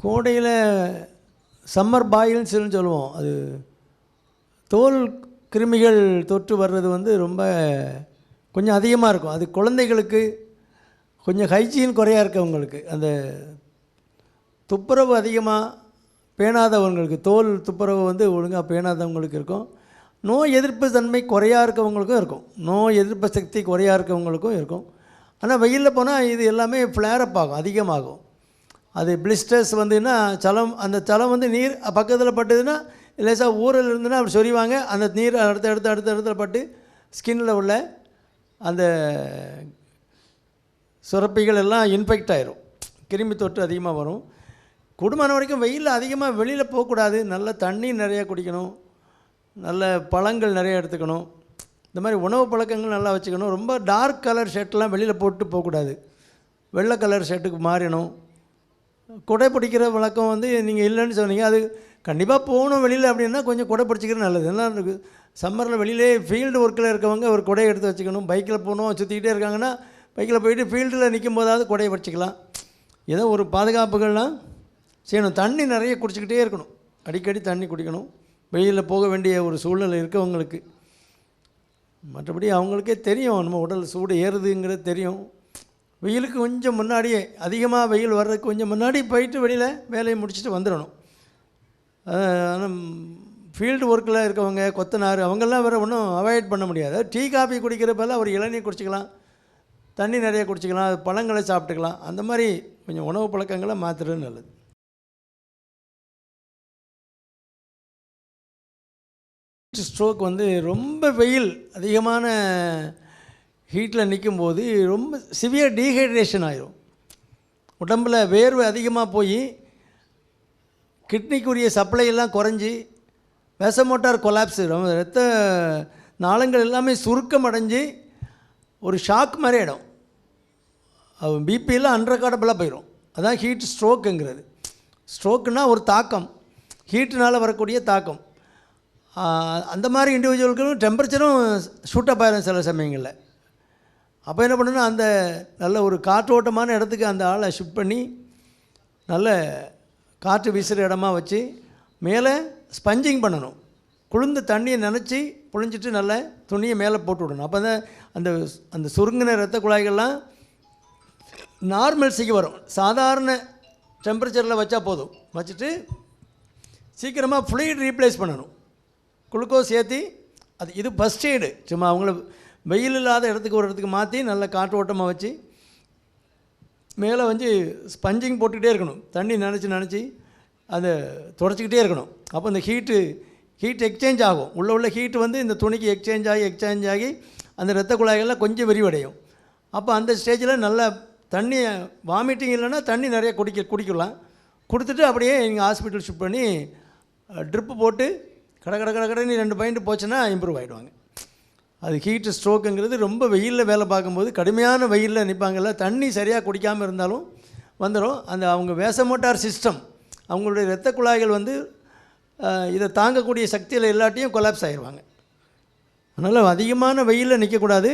கோடையில் சம்மர் பாயில்னு சொல்லுவோம். அது தோல் கிருமிகள் தொற்று வர்றது வந்து ரொம்ப கொஞ்சம் அதிகமாக இருக்கும். அது குழந்தைகளுக்கு, கொஞ்சம் ஹைஜீன் குறையாக இருக்கவங்களுக்கு, அந்த துப்புரவு அதிகமாக பேணாதவங்களுக்கு, தோல் துப்புரவு வந்து ஒழுங்காக பேணாதவங்களுக்கு இருக்கும். நோய் எதிர்ப்பு தன்மை குறையாக இருக்கவங்களுக்கும் இருக்கும். நோய் எதிர்ப்பு சக்தி குறையாக இருக்கவங்களுக்கும் இருக்கும். ஆனால் வெயிலில் போனால் இது எல்லாமே ஃப்ளேரப் ஆகும், அதிகமாகும். அது பிளிஸ்டர்ஸ் வந்துன்னா சலம், அந்த சலம் வந்து நீர் பக்கத்தில் பட்டுதுன்னா, லேசாக ஊரில் இருந்துன்னா அப்படி சொறிவாங்க. அந்த நீர் அடுத்த இடத்துல பட்டு ஸ்கின்னில் உள்ள அந்த சுரப்பிகள் எல்லாம் இன்ஃபெக்ட் ஆகிரும், கிருமி தொற்று அதிகமாக வரும். கூடுமான வரைக்கும் வெயிலில் அதிகமாக வெளியில் போகக்கூடாது. நல்ல தண்ணி நிறையா குடிக்கணும், நல்ல பழங்கள் நிறைய எடுத்துக்கணும். இந்த மாதிரி உணவு பழக்கங்கள் நல்லா வச்சுக்கணும். ரொம்ப டார்க் கலர் ஷர்ட்லாம் வெளியில் போட்டு போகக்கூடாது. வெள்ளை கலர் ஷர்ட்டுக்கு மாறணும். குடை பிடிக்கிற வழக்கம் வந்து நீங்கள் இல்லைன்னு சொன்னீங்க, அது கண்டிப்பாக போகணும் வெளியில் அப்படின்னா கொஞ்சம் குடை பிடிச்சிக்கிறது நல்லது. எல்லாம் இருக்குது சம்மரில் வெளியிலே ஃபீல்டு ஒர்க்கில் இருக்கவங்க ஒரு குடையை எடுத்து வச்சுக்கணும். பைக்கில் போகணும், சுற்றிக்கிட்டே இருக்காங்கன்னா பைக்கில் போயிட்டு ஃபீல்டில் நிற்கும் போதாவது குடையை பிடிச்சிக்கலாம். ஏதோ ஒரு பாதுகாப்புகள்லாம் செய்யணும். தண்ணி நிறைய குடிச்சிக்கிட்டே இருக்கணும், அடிக்கடி தண்ணி குடிக்கணும் வெயிலில் போக வேண்டிய ஒரு சூழ்நிலை இருக்கவங்களுக்கு. மற்றபடி அவங்களுக்கே தெரியும் நம்ம உடல் சூடு ஏறுதுங்கிறது தெரியும். வெயிலுக்கு கொஞ்சம் முன்னாடியே, அதிகமாக வெயில் வர்றதுக்கு கொஞ்சம் முன்னாடி போயிட்டு வெளியில் வேலையை முடிச்சுட்டு வந்துடணும். ஆனால் ஃபீல்டு ஒர்க்கில் இருக்கவங்க, கொத்தனார், அவங்கெல்லாம் வேறு ஒன்றும் அவாய்ட் பண்ண முடியாது. டீ காஃபி குடிக்கிறப்பெல்லாம் ஒரு இளநீர் குடிச்சிக்கலாம், தண்ணி நிறைய குடிச்சிக்கலாம், பழங்களை சாப்பிட்டுக்கலாம். அந்த மாதிரி கொஞ்சம் உணவு பழக்கங்களை மாற்றுறது நல்லது. ஸ்ட்ரோக் வந்து ரொம்ப வெயில் அதிகமான ஹீட்டில் நிற்கும்போது ரொம்ப சிவியர் டீஹைட்ரேஷன் ஆயிரும். உடம்பில் வேர்வை அதிகமாக போய் கிட்னிக்குரிய சப்ளை எல்லாம் குறைஞ்சி வேசமோட்டார் கொலாப்ஸ், ரத்த நாளங்கள் எல்லாமே சுருக்கம் அடைஞ்சி ஒரு ஷாக் மாதிரி ஆகிடும். பிபியெல்லாம் அன்ரெக்கார்டபுளாக போயிடும். அதான் ஹீட் ஸ்ட்ரோக்குங்கிறது. ஸ்ட்ரோக்குனால் ஒரு தாக்கம், ஹீட்டுனால் வரக்கூடிய தாக்கம். அந்த மாதிரி இண்டிவிஜுவலுக்கும் டெம்பரேச்சரும் ஷூட்டப் ஆயிடும் சில சமயங்களில். அப்போ என்ன பண்ணணும்னா, அந்த நல்ல ஒரு காற்றோட்டமான இடத்துக்கு அந்த ஆளை ஷிஃப்ட் பண்ணி நல்ல காற்று வீசுகிற இடமா வச்சு மேலே ஸ்பஞ்சிங் பண்ணணும். குளிர்ந்த தண்ணியை நினச்சி புழிஞ்சிட்டு நல்ல துணியை மேலே போட்டு விடணும். அப்போ தான் அந்த அந்த சுருங்கின இரத்த குழாய்கள்லாம் நார்மல்ஸுக்கு வரும். சாதாரண டெம்பரேச்சரில் வச்சா போதும். வச்சுட்டு சீக்கிரமாக ஃப்ளூயிட் ரீப்ளேஸ் பண்ணணும், குளுக்கோஸ் ஏற்றி. அது இது ஃபஸ்ட் எய்டு. சும்மா அவங்கள வெயில் இல்லாத இடத்துக்கு ஒரு இடத்துக்கு மாற்றி நல்ல காற்று ஓட்டமாக வச்சு மேலே வந்து ஸ்பஞ்சிங் போட்டுக்கிட்டே இருக்கணும். தண்ணி நினச்சி அதை தொடச்சிக்கிட்டே இருக்கணும். அப்போ இந்த ஹீட் எக்ஸ்சேஞ்ச் ஆகும். உள்ள ஹீட்டு வந்து இந்த துணிக்கு எக்ஸ்சேஞ்ச் ஆகி அந்த இரத்த குழாய்கள்லாம் கொஞ்சம் விரிவடையும். அப்போ அந்த ஸ்டேஜில் நல்லா தண்ணி, வாமிட்டிங் இல்லைன்னா தண்ணி நிறைய குடிக்கலாம். கொடுத்துட்டு அப்படியே இங்கே ஹாஸ்பிட்டல் ஷிஃப்ட் பண்ணி ட்ரிப்பு போட்டு கடன்னு 2 பாயிண்ட் போச்சுன்னா இம்ப்ரூவ் ஆகிடுவாங்க. அது ஹீட்டு ஸ்ட்ரோக்குங்கிறது ரொம்ப வெயிலில் வேலை பார்க்கும்போது, கடுமையான வெயிலில் நிற்பாங்கள்ல, தண்ணி சரியாக குடிக்காமல் இருந்தாலும் வந்துடும். அந்த அவங்க வேசமோட்டார் சிஸ்டம், அவங்களுடைய இரத்த குழாய்கள் வந்து இதை தாங்கக்கூடிய சக்தியில் எல்லாத்தையும் கொலாப்ஸ் ஆகிடுவாங்க. அதனால் அதிகமான வெயிலில் நிற்கக்கூடாது.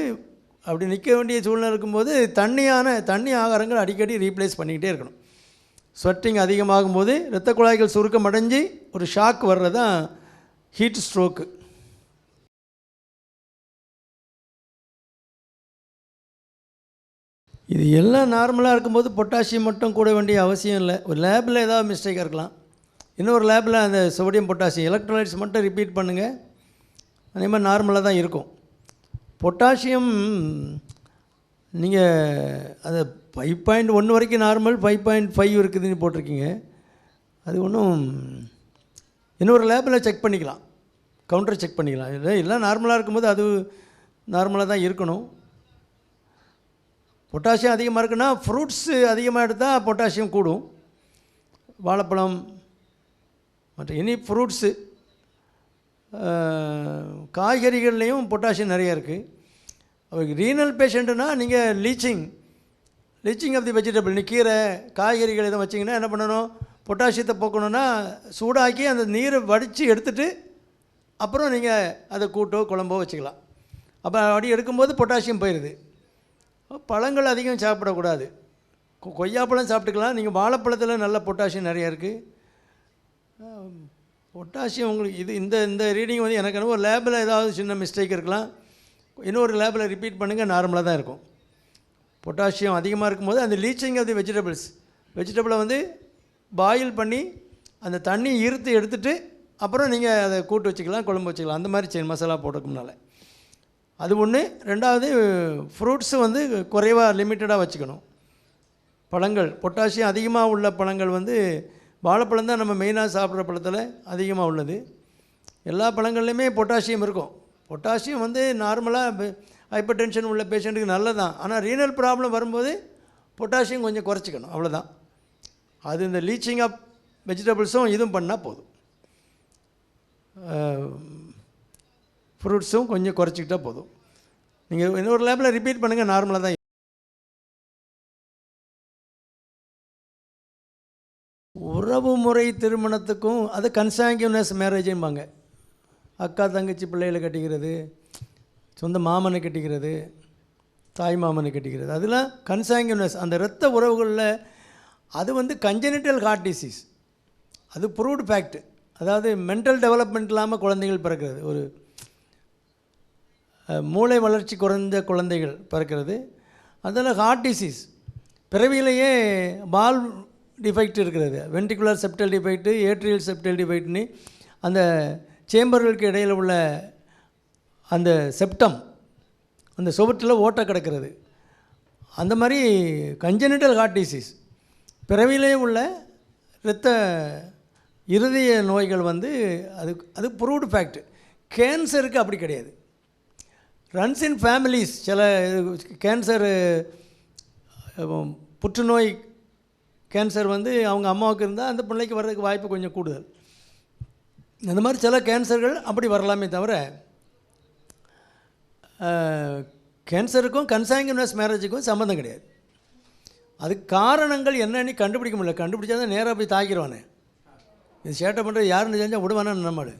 அப்படி நிற்க வேண்டிய சூழ்நிலை இருக்கும்போது தண்ணி ஆகாரங்கள் அடிக்கடி ரீப்ளேஸ் பண்ணிக்கிட்டே இருக்கணும். ஸ்வெட்டிங் அதிகமாகும் போது இரத்த குழாய்கள் சுருக்கம் அடைஞ்சி ஒரு ஷாக் வர்றது தான் ஹீட் ஸ்ட்ரோக்கு. இது எல்லாம் நார்மலாக இருக்கும்போது பொட்டாசியம் மட்டும் கூட வேண்டிய அவசியம் இல்லை. ஒரு லேபில் ஏதாவது மிஸ்டேக்காக இருக்கலாம். இன்னொரு லேபில் அந்த சோடியம் பொட்டாசியம் எலக்ட்ரோலைட்ஸ் மட்டும் ரிப்பீட் பண்ணுங்கள், அதே மாதிரி நார்மலாக தான் இருக்கும். பொட்டாசியம் நீங்கள் அந்த 5.1 வரைக்கும் நார்மல், 5.5 இருக்குதுன்னு போட்டிருக்கீங்க. அது ஒன்றும் இன்னொரு லேபில் செக் பண்ணிக்கலாம், கவுண்டர் செக் பண்ணிக்கலாம். எல்லாம் நார்மலாக இருக்கும்போது அது நார்மலாக தான் இருக்கணும். பொட்டாசியம் அதிகமாக இருக்குன்னா ஃப்ரூட்ஸு அதிகமாக எடுத்தால் பொட்டாசியம் கூடும். வாழைப்பழம் மற்ற எனி ஃப்ரூட்ஸு, காய்கறிகள்லேயும் பொட்டாசியம் நிறையா இருக்குது. அவருக்கு ரீனல் பேஷண்ட்டுனால் நீங்கள் லீச்சிங் ஆஃப் தி வெஜிடபிள், நீ கீரை காய்கறிகள் எதுவும் வச்சிங்கன்னா என்ன பண்ணணும், பொட்டாசியத்தை போக்கணுன்னா சூடாக்கி அந்த நீரை வடித்து எடுத்துகிட்டு அப்புறம் நீங்கள் அதை கூட்டோ குழம்போ வச்சுக்கலாம். அப்போ அப்படி எடுக்கும்போது பொட்டாசியம் போயிடுது. பழங்கள் அதிகம் சாப்பிடக்கூடாது. கொய்யாப்பழம் சாப்பிட்டுக்கலாம். நீங்கள் வாழைப்பழத்தில் நல்ல பொட்டாசியம் நிறையா இருக்குது. பொட்டாசியம் உங்களுக்கு இந்த இந்த ரீடிங் வந்து எனக்கு என்னவோ லேபில் ஏதாவது சின்ன மிஸ்டேக் இருக்கலாம். இன்னொரு லேபில் ரிப்பீட் பண்ணுங்கள், நார்மலாக தான் இருக்கும். பொட்டாசியம் அதிகமாக இருக்கும்போது அந்த லீச்சிங் ஆஃப் தி வெஜிடபிளை வந்து பாயில் பண்ணி அந்த தண்ணி ஈர்த்து எடுத்துகிட்டு அப்புறம் நீங்கள் அதை கூட்டு வச்சுக்கலாம், குழம்பு வச்சுக்கலாம். அந்த மாதிரி செய்யணும் மசாலா போட்டுக்கணும்னால. அது ஒன்று. ரெண்டாவது ஃப்ரூட்ஸு வந்து குறைவாக லிமிட்டடாக வச்சுக்கணும். பழங்கள் பொட்டாசியம் அதிகமாக உள்ள பழங்கள் வந்து வாழைப்பழம் தான் நம்ம மெயினாக சாப்பிட்ற பழத்தில் அதிகமாக உள்ளது. எல்லா பழங்கள்லையுமே பொட்டாசியம் இருக்கும். பொட்டாசியம் வந்து நார்மலாக ஹைப்பர் டென்ஷன் உள்ள பேஷண்ட்டுக்கு நல்லது தான். ஆனால் ரீனல் ப்ராப்ளம் வரும்போது பொட்டாசியம் கொஞ்சம் குறைச்சிக்கணும், அவ்வளோதான். அது இந்த லீச்சிங் ஆஃப் வெஜிடபிள்ஸும் இதுவும் பண்ணால் போதும். ஃப்ரூட்ஸும் கொஞ்சம் குறைச்சிக்கிட்டால் போதும். நீங்கள் இன்னொரு லேபில் ரிப்பீட் பண்ணுங்கள், நார்மலாக தான். உறவு முறை திருமணத்துக்கும் அது கன்சாங்கியூனஸ் மேரேஜும்பாங்க. அக்கா தங்கச்சி பிள்ளைகளை கட்டிக்கிறது, சொந்த மாமனை கட்டிக்கிறது, தாய் மாமனை கட்டிக்கிறது, அதெல்லாம் கன்சாங்கியூனஸ். அந்த இரத்த உறவுகளில் அது வந்து கன்ஜெனிட்டல் ஹார்ட் டிசீஸ். அது ப்ரூவ்டு ஃபேக்ட். அதாவது மென்டல் டெவலப்மெண்ட் இல்லாமல் குழந்தைகள் பிறக்கிறது, ஒரு மூளை வளர்ச்சி குறைந்த குழந்தைகள் பிறக்கிறது. அதில் ஹார்ட் டிசீஸ் பிறவியிலேயே வால்வ் டிஃபெக்ட் இருக்கிறது. Ventricular septal defect, atrial septal டிஃபெக்ட்னு அந்த சேம்பர்களுக்கு இடையில் உள்ள அந்த செப்டம், அந்த சுவற்றில் ஓட்டை கிடக்கிறது. அந்த மாதிரி கன்ஜெனிட்டல் ஹார்ட் டிசீஸ் பிறவிலே உள்ள இரத்த இருதய நோய்கள் வந்து அது ப்ரூவ்டு ஃபேக்ட். கேன்சருக்கு அப்படி கிடையாது. Runs in families. சில கேன்சர், புற்றுநோய் கேன்சர் வந்து அவங்க அம்மாவுக்கு இருந்தால் அந்த பிள்ளைக்கு வர்றதுக்கு வாய்ப்பு கொஞ்சம் கூடுதல். அந்த மாதிரி சில கேன்சர்கள் அப்படி வரலாமே தவிர கேன்சருக்கும் கன்சாங்கியூனஸ் மேரேஜுக்கும் சம்மந்தம் கிடையாது. அதுக்கு காரணங்கள் என்னன்னு கண்டுபிடிக்க முடியல. கண்டுபிடிச்சா தான் நேராக போய் தாக்கிடுவானே. இது சேட்டை பண்ணுறது யாருன்னு செஞ்சால் விடுவானு நம்மளு.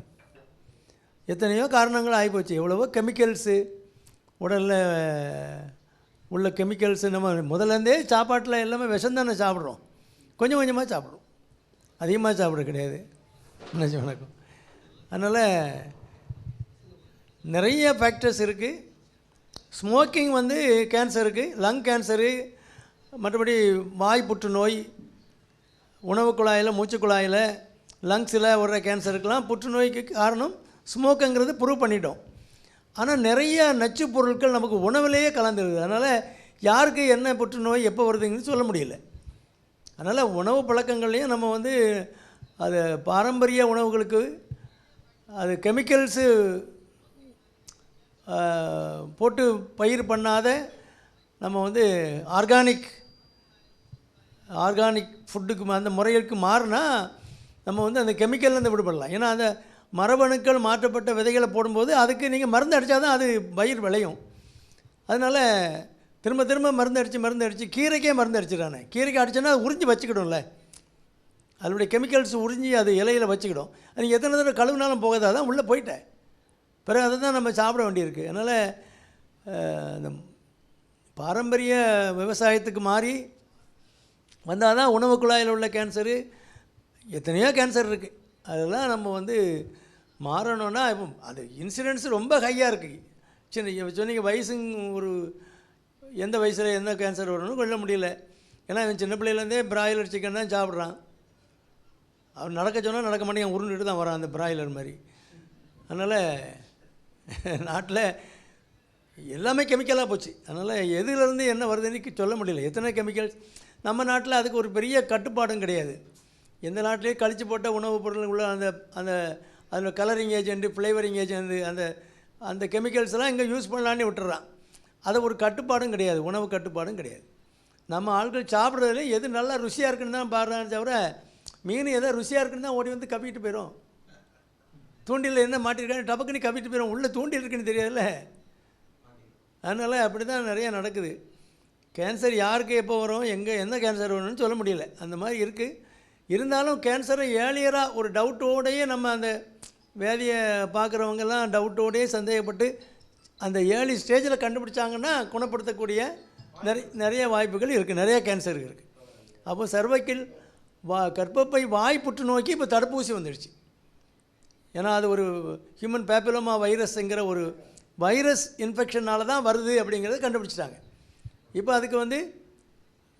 எத்தனையோ காரணங்கள் ஆகிப்போச்சு. எவ்வளவோ கெமிக்கல்ஸு உடலில் உள்ள கெமிக்கல்ஸு. நம்ம முதலேருந்தே சாப்பாட்டில் எல்லாமே விஷம் தானே சாப்பிட்றோம். கொஞ்சம் கொஞ்சமாக சாப்பிட்றோம், அதிகமாக சாப்பிட கிடையாது. என்ன வணக்கம். அதனால் நிறைய ஃபேக்டர்ஸ் இருக்குது. ஸ்மோக்கிங் வந்து கேன்சருக்கு, லங் கேன்சரு, மற்றபடி வாய் புற்றுநோய், உணவு குழாயில், மூச்சு குழாயில், லங்ஸில் வர்ற கேன்சருக்கெலாம் புற்றுநோய்க்கு காரணம் ஸ்மோக்குங்கிறது ப்ரூவ் பண்ணிட்டோம். ஆனால் நிறைய நச்சு பொருட்கள் நமக்கு உணவிலேயே கலந்துருக்குது. அதனால் யாருக்கு என்ன புற்றுநோய் எப்போ வருதுங்கன்னு சொல்ல முடியல. அதனால் உணவு பழக்கங்கள்லேயும் நம்ம வந்து அது பாரம்பரிய உணவுகளுக்கு அது கெமிக்கல்ஸு போட்டு பயிர் பண்ணாத நம்ம வந்து ஆர்கானிக் ஃபுட்டுக்கு அந்த முறைகளுக்கு மாறினா நம்ம வந்து அந்த கெமிக்கல்லேருந்து விடுபடலாம். ஏன்னா அந்த மரபணுக்கள் மாற்றப்பட்ட விதைகளை போடும்போது அதுக்கு நீங்கள் மருந்து அடித்தா தான் அது பயிர் விளையும். அதனால் திரும்ப திரும்ப மருந்து அடித்து கீரைக்கே மருந்து அடிச்சிடறானே. கீரைக்கு அடித்தோன்னா அது உறிஞ்சி வச்சுக்கிடும்ல, அதனுடைய கெமிக்கல்ஸ் உறிஞ்சி அது இலையில் வச்சுக்கிடும். அது எத்தனை தடவை கழுவுனாலும் போகாது, அதான் உள்ளே போயிட்டேன். பிறகு அதை தான் நம்ம சாப்பிட வேண்டியிருக்கு. அதனால் இந்த பாரம்பரிய விவசாயத்துக்கு மாறி வந்தால் தான் உணவு குழாயில் உள்ள கேன்சரு, எத்தனையோ கேன்சர் இருக்குது. அதெல்லாம் நம்ம வந்து மாறணும்னா இப்போ அது இன்சிடென்ட்ஸ் ரொம்ப ஹையாக இருக்குது. சின்ன சொன்னீங்க வயசுங்க, ஒரு எந்த வயசில் என்ன கேன்சர் வரணும்னு கொள்ள முடியல. ஏன்னா இவன் சின்ன பிள்ளையிலேருந்தே பிராய்லர் சிக்கன் தான் சாப்பிட்றான். அவன் நடக்க சொன்னால் நடக்க மாட்டேன், உருண்டுட்டு தான் வரான் அந்த பிராய்லர் மாதிரி. அதனால் நாட்டில் எல்லாமே கெமிக்கலாக போச்சு. அதனால் எதுலேருந்து என்ன வருதுன்னு சொல்ல முடியல. எத்தனை கெமிக்கல்ஸ் நம்ம நாட்டில், அதுக்கு ஒரு பெரிய கட்டுப்பாடும் கிடையாது. எந்த நாட்டிலேயே கழிச்சு போட்ட உணவுப் பொருள் உள்ள அந்த அந்த அதில் கலரிங் ஏஜென்ட்டு, ஃப்ளேவரிங் ஏஜென்ட்டு, அந்த அந்த கெமிக்கல்ஸ்லாம் இங்கே யூஸ் பண்ணலான்னு விட்டுறான். அது ஒரு கட்டுப்பாடும் கிடையாது, உணவு கட்டுப்பாடும் கிடையாது. நம்ம ஆட்கள் சாப்பிட்றதுல எது நல்லா ருசியாக இருக்குன்னு தான் பாடுறான்னு தவிர, மீன் எதோ ருசியாக இருக்குன்னு தான் ஓடி வந்து கவிட்டு போயிடும். தூண்டில் என்ன மாட்டிருக்கான்னு டபக்குன்னு கவிட்டு போயிடும், உள்ளே தூண்டில் இருக்குன்னு தெரியாதுல்ல. அதனால் அப்படி தான் நிறையா நடக்குது. கேன்சர் யாருக்கு எப்போ வரும், எந்த கேன்சர் வரும்னு சொல்ல முடியல. அந்த மாதிரி இருக்குது. இருந்தாலும் கேன்சரை ஏர்லியராக ஒரு டவுட்டோடையே நம்ம அந்த வேதியை பார்க்குறவங்கெல்லாம் டவுட்டோடையே சந்தேகப்பட்டு அந்த ஏர்லி ஸ்டேஜில் கண்டுபிடிச்சாங்கன்னா குணப்படுத்தக்கூடிய நிறைய வாய்ப்புகள் இருக்குது. நிறைய கேன்சர் இருக்குது. அப்போ சர்வைக்கல் கர்ப்பப்பை வாய் புற்றுநோய்க்கு இப்போ தடுப்பூசி வந்துடுச்சு. ஏன்னா அது ஒரு ஹியூமன் பேப்பிலோமா வைரஸ்ங்கிற ஒரு வைரஸ் இன்ஃபெக்ஷனால தான் வருது அப்படிங்கிறத கண்டுபிடிச்சிட்டாங்க. இப்போ அதுக்கு வந்து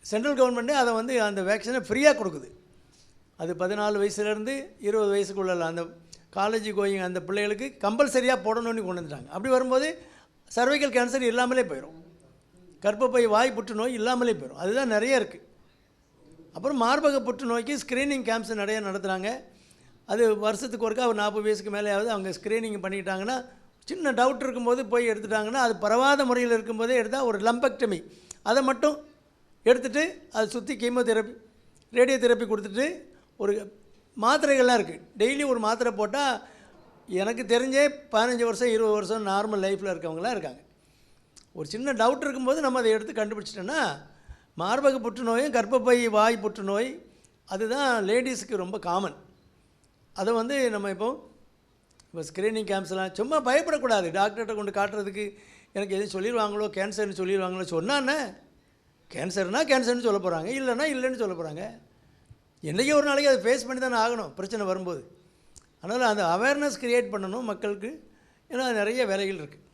சென்ட்ரல் கவர்மெண்ட்டே அதை வந்து அந்த வேக்சினை ஃப்ரீயாக கொடுக்குது. அது 14 வயசுலேருந்து 20 வயசுக்குள்ள அந்த காலேஜ் கோயிங் அந்த பிள்ளைகளுக்கு கம்பல்சரியாக போடணும்னு கொண்டு வந்துட்டாங்க. அப்படி வரும்போது சர்வைக்கல் கேன்சர் இல்லாமலே போயிடும், கர்ப்பப்பை வாய் புற்றுநோய் இல்லாமலே போயிடும். அதுதான் நிறைய இருக்குது. அப்புறம் மார்பக புற்றுநோய்க்கு ஸ்க்ரீனிங் கேம்ப்ஸ் நிறைய நடத்துகிறாங்க. அது வருஷத்துக்கு ஒருக்கா ஒரு 40 வயசுக்கு மேலேயாவது அவங்க ஸ்க்ரீனிங் பண்ணிக்கிட்டாங்கன்னா, சின்ன டவுட் இருக்கும்போது போய் எடுத்துட்டாங்கன்னா, அது பரவாத முறையில் இருக்கும்போதே எடுத்தால் ஒரு லம்பெக்டமி அதை மட்டும் எடுத்துகிட்டு அதை சுற்றி கீமோதெரப்பி ரேடியோ தெரப்பி கொடுத்துட்டு ஒரு மாத்திரைகள்லாம் இருக்குது. டெய்லி ஒரு மாத்திரை போட்டால் எனக்கு தெரிஞ்சே 15 வருஷம் 20 வருஷம் நார்மல் லைஃப்பில் இருக்கவங்களாம் இருக்காங்க. ஒரு சின்ன டவுட் இருக்கும்போது நம்ம அதை எடுத்து கண்டுபிடிச்சிட்டோன்னா மார்பக புற்றுநோயும் கர்ப்பப்பை வாய் புற்றுநோய் அதுதான் லேடிஸுக்கு ரொம்ப காமன். அதை வந்து நம்ம இப்போ ஸ்க்ரீனிங் கேம்ப்ஸ்லாம் சும்மா பயப்படக்கூடாது. டாக்டர்கிட்ட கொண்டு காட்டுறதுக்கு எனக்கு எதுவும் சொல்லிடுவாங்களோ, கேன்சர்னு சொல்லிடுவாங்களோ. சொன்னான்னே கேன்சர்னா கேன்சர்னு சொல்ல போகிறாங்க, இல்லைன்னா இல்லைன்னு சொல்ல போகிறாங்க. என்றைக்கே ஒரு நாளைக்கு அதை ஃபேஸ் பண்ணி தானே ஆகணும் பிரச்சனை வரும்போது. அதனால் அந்த அவேர்னஸ் க்ரியேட் பண்ணணும் மக்களுக்கு. ஏன்னா நிறைய வேலைகள் இருக்குது.